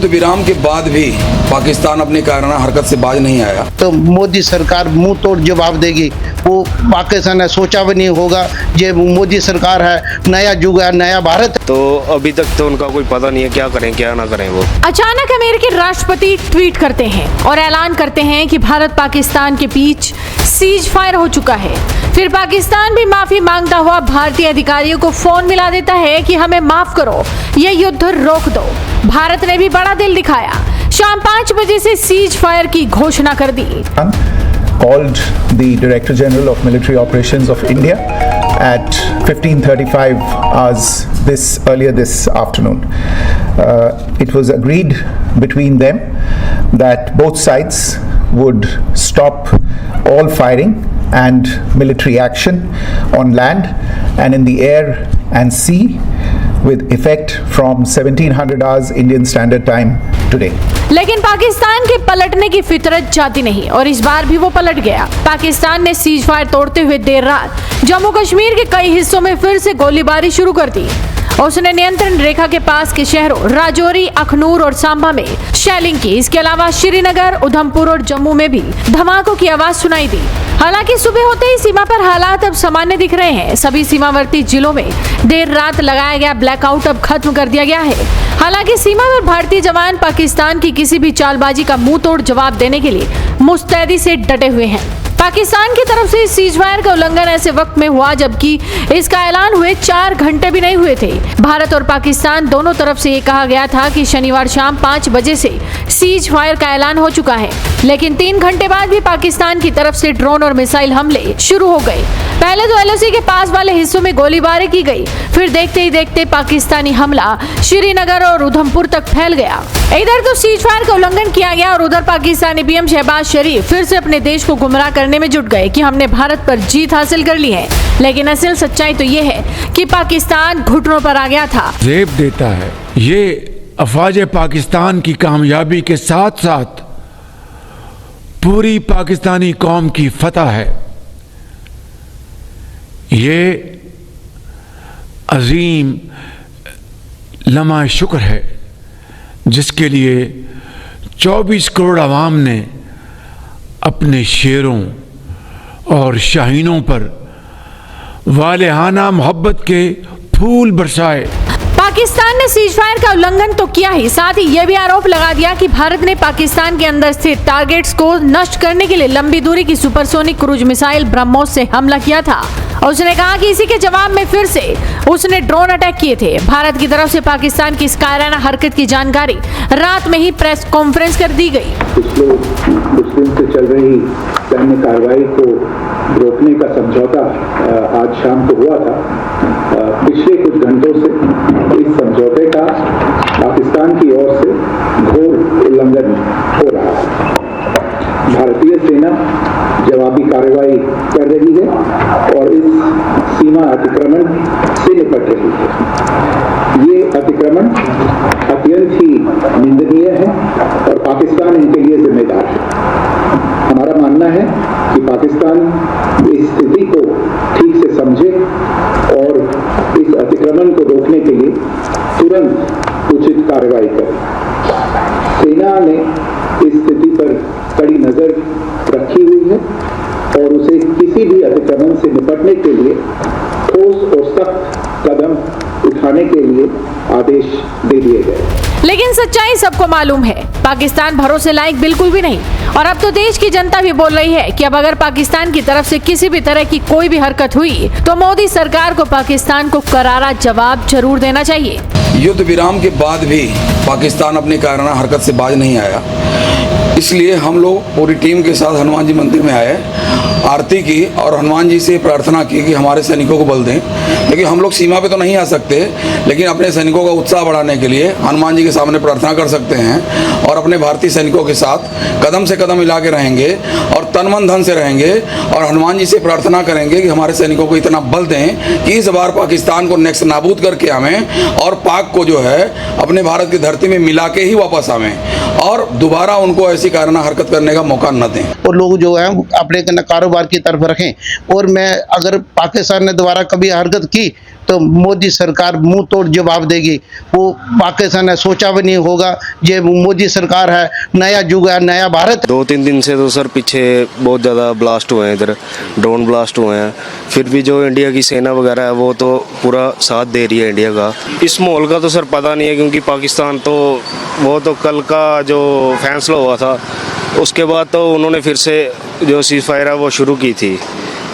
युद्ध विराम के बाद भी पाकिस्तान अपनी कायराना हरकत से बाज नहीं आया। तो मोदी सरकार मुंह तोड़ जवाब देगी। वो पाकिस्तान ने सोचा भी नहीं होगा ये मोदी सरकार है, नया युग है, नया भारत। तो अभी तक तो उनका कोई पता नहीं है क्या करें क्या ना करें। वो अचानक अमेरिकी राष्ट्रपति ट्वीट करते हैं और ऐलान करते हैं कि भारत पाकिस्तान के बीच सीज फायर हो चुका है। फिर पाकिस्तान भी माफी मांगता हुआ भारतीय अधिकारियों को फोन मिला देता है कि हमें माफ करो, ये युद्ध रोक दो। भारत ने भी बड़ा दिल दिखाया, शाम 5 बजे से सीज फायर की घोषणा कर दी। Called the Director General of Military Operations of India at 15:35 hours earlier this afternoon. It was agreed between them that both sides would stop all firing and military action on land and in the air and sea with effect from 1700 hours Indian Standard Time today. लेकिन पाकिस्तान के पलटने की फितरत जाती नहीं और इस बार भी वो पलट गया। पाकिस्तान ने सीज फायर तोड़ते हुए देर रात जम्मू कश्मीर के कई हिस्सों में फिर से गोलीबारी शुरू कर दी। उसने नियंत्रण रेखा के पास के शहरों राजौरी, अखनूर और सांबा में शेलिंग की। इसके अलावा श्रीनगर, उधमपुर और जम्मू में भी धमाकों की आवाज सुनाई दी। हालांकि सुबह होते ही सीमा पर हालात अब सामान्य दिख रहे हैं। सभी सीमावर्ती जिलों में देर रात लगाया गया ब्लैकआउट अब खत्म कर दिया गया है। हालांकि सीमा पर भारतीय जवान पाकिस्तान की किसी भी चालबाजी का मुंह तोड़ जवाब देने के लिए मुस्तैदी से डटे हुए हैं। पाकिस्तान की तरफ से सीज फायर का उल्लंघन ऐसे वक्त में हुआ जबकि इसका ऐलान हुए 4 घंटे भी नहीं हुए थे। भारत और पाकिस्तान दोनों तरफ से ये कहा गया था कि शनिवार शाम 5 बजे से सीज फायर का ऐलान हो चुका है, लेकिन 3 घंटे बाद भी पाकिस्तान की तरफ से ड्रोन और मिसाइल हमले शुरू हो गए। पहले तो LOC के पास वाले हिस्सों में गोलीबारी की गई, फिर देखते ही देखते पाकिस्तानी हमला श्रीनगर और उधमपुर तक फैल गया। इधर तो सीज फायर का उल्लंघन किया गया और उधर पाकिस्तानी PM शहबाज शरीफ फिर से अपने देश को गुमराह करने में जुट गए कि हमने भारत पर जीत हासिल कर ली है। लेकिन असल सच्चाई तो ये है कि पाकिस्तान घुटनों पर आ गया था। जेब देता है। ये अफवाज पाकिस्तान की कामयाबी के साथ साथ पूरी पाकिस्तानी कौम की फतह है। ये अजीम लम्हा शुक्र है जिसके लिए 24 करोड़ आवाम ने अपने शेरों और शाहीनों पर वालेहाना मोहब्बत के फूल बरसाए। पाकिस्तान ने सीज फायर का उल्लंघन तो किया ही, साथ ही यह भी आरोप लगा दिया कि भारत ने पाकिस्तान के अंदर स्थित टारगेट्स को नष्ट करने के लिए लंबी दूरी की सुपरसोनिक क्रूज मिसाइल ब्रह्मोस से हमला किया था। उसने कहा कि इसी के जवाब में फिर से उसने ड्रोन अटैक किए थे। भारत की तरफ से पाकिस्तान की इस कायराना हरकत की जानकारी रात में ही प्रेस कॉन्फ्रेंस कर दी गई। पिछले कुछ दिन से चल रही सैन्य कार्रवाई को रोकने का समझौता आज शाम को हुआ था। पिछले कुछ घंटों से इस समझौते का पाकिस्तान की ओर से घोर उल्लंघन हो रहा है। भारतीय सेना जवाबी कार्रवाई कर रही है और इस सीमा अतिक्रमण से निपट रही है। ये अतिक्रमण अत्यंत ही निंदनीय है और पाकिस्तान इनके लिए जिम्मेदार है। हमारा मानना है कि पाकिस्तान इस स्थिति को ठीक से समझे और इस अतिक्रमण को रोकने के लिए तुरंत उचित कार्रवाई करे। सेना ने इस स्थिति पर कड़ी नजर रखी हुई है और उसे किसी भी अतिक्रमण से निपटने के लिए ठोस और सख्त कदम उठाने के लिए आदेश दे दिए गए। लेकिन सच्चाई सबको मालूम है, पाकिस्तान भरोसे लायक बिल्कुल भी नहीं। और अब तो देश की जनता भी बोल रही है कि अब अगर पाकिस्तान की तरफ से किसी भी तरह की कोई भी हरकत हुई तो मोदी सरकार को पाकिस्तान को करारा जवाब जरूर देना चाहिए। युद्ध विराम के बाद भी पाकिस्तान अपनी कायराना हरकत से बाज नहीं आया, इसलिए हम लोग पूरी टीम के साथ हनुमान जी मंदिर में आए, आरती की और हनुमान जी से प्रार्थना की कि हमारे सैनिकों को बल दें। क्योंकि हम लोग सीमा पे तो नहीं आ सकते, लेकिन अपने सैनिकों का उत्साह बढ़ाने के लिए हनुमान जी के सामने प्रार्थना कर सकते हैं और अपने भारतीय सैनिकों के साथ कदम से कदम मिला के रहेंगे और तन मन धन से रहेंगे और हनुमान जी से प्रार्थना करेंगे कि हमारे सैनिकों को इतना बल दें कि इस बार पाकिस्तान को नेक्स्ट नाबूद करके आवें और पाक को जो है अपने भारत की धरती में मिला के ही वापस आवें और दोबारा उनको ऐसी कायराना हरकत करने का मौका न दें। और लोग जो है अपने कारोबार कारोबार की तरफ रखें। और मैं अगर पाकिस्तान ने दोबारा कभी हरकत की तो मोदी सरकार मुंह तोड़ जवाब देगी। वो पाकिस्तान ने सोचा भी नहीं होगा ये मोदी सरकार है, नया युग है, नया भारत। 2-3 दिन से तो सर पीछे बहुत ज़्यादा ब्लास्ट हुए हैं, इधर ड्रोन ब्लास्ट हुए हैं। फिर भी जो इंडिया की सेना वगैरह है वो तो पूरा साथ दे रही है इंडिया का। इस माहौल का तो सर पता नहीं है, क्योंकि पाकिस्तान तो वो तो कल का जो फैसला हुआ था उसके बाद तो उन्होंने फिर से जो सीज़ फायर है वो शुरू की थी,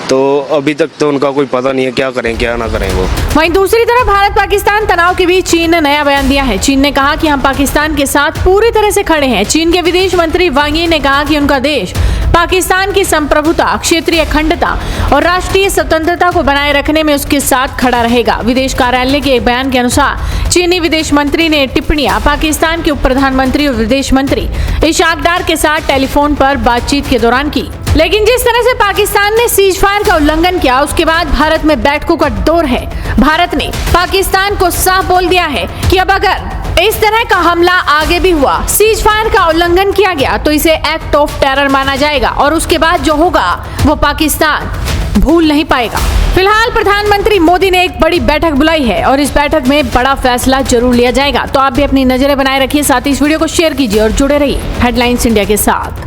तो अभी तक तो उनका कोई पता नहीं है क्या करें क्या ना करें वो। वहीं दूसरी तरफ भारत पाकिस्तान तनाव के बीच चीन ने नया बयान दिया है। चीन ने कहा कि हम पाकिस्तान के साथ पूरी तरह से खड़े हैं। चीन के विदेश मंत्री वांग यी ने कहा कि उनका देश पाकिस्तान की संप्रभुता, क्षेत्रीय अखंडता और राष्ट्रीय स्वतंत्रता को बनाए रखने में उसके साथ खड़ा रहेगा। विदेश कार्यालय के एक बयान के अनुसार चीनी विदेश मंत्री ने टिप्पणियां पाकिस्तान के उप प्रधानमंत्री और विदेश मंत्री इशाक डार के साथ टेलीफोन पर बातचीत के दौरान की। लेकिन जिस तरह से पाकिस्तान ने सीज फायर का उल्लंघन किया उसके बाद भारत में बैठकों का दौर है। भारत ने पाकिस्तान को साफ बोल दिया है कि अब अगर इस तरह का हमला आगे भी हुआ, सीज फायर का उल्लंघन किया गया तो इसे एक्ट ऑफ टेरर माना जाएगा और उसके बाद जो होगा वो पाकिस्तान भूल नहीं पाएगा। फिलहाल प्रधानमंत्री मोदी ने एक बड़ी बैठक बुलाई है और इस बैठक में बड़ा फैसला जरूर लिया जाएगा। तो आप भी अपनी नजरें बनाए रखिए, साथ ही इस वीडियो को शेयर कीजिए और जुड़े रहिए हेडलाइंस इंडिया के साथ।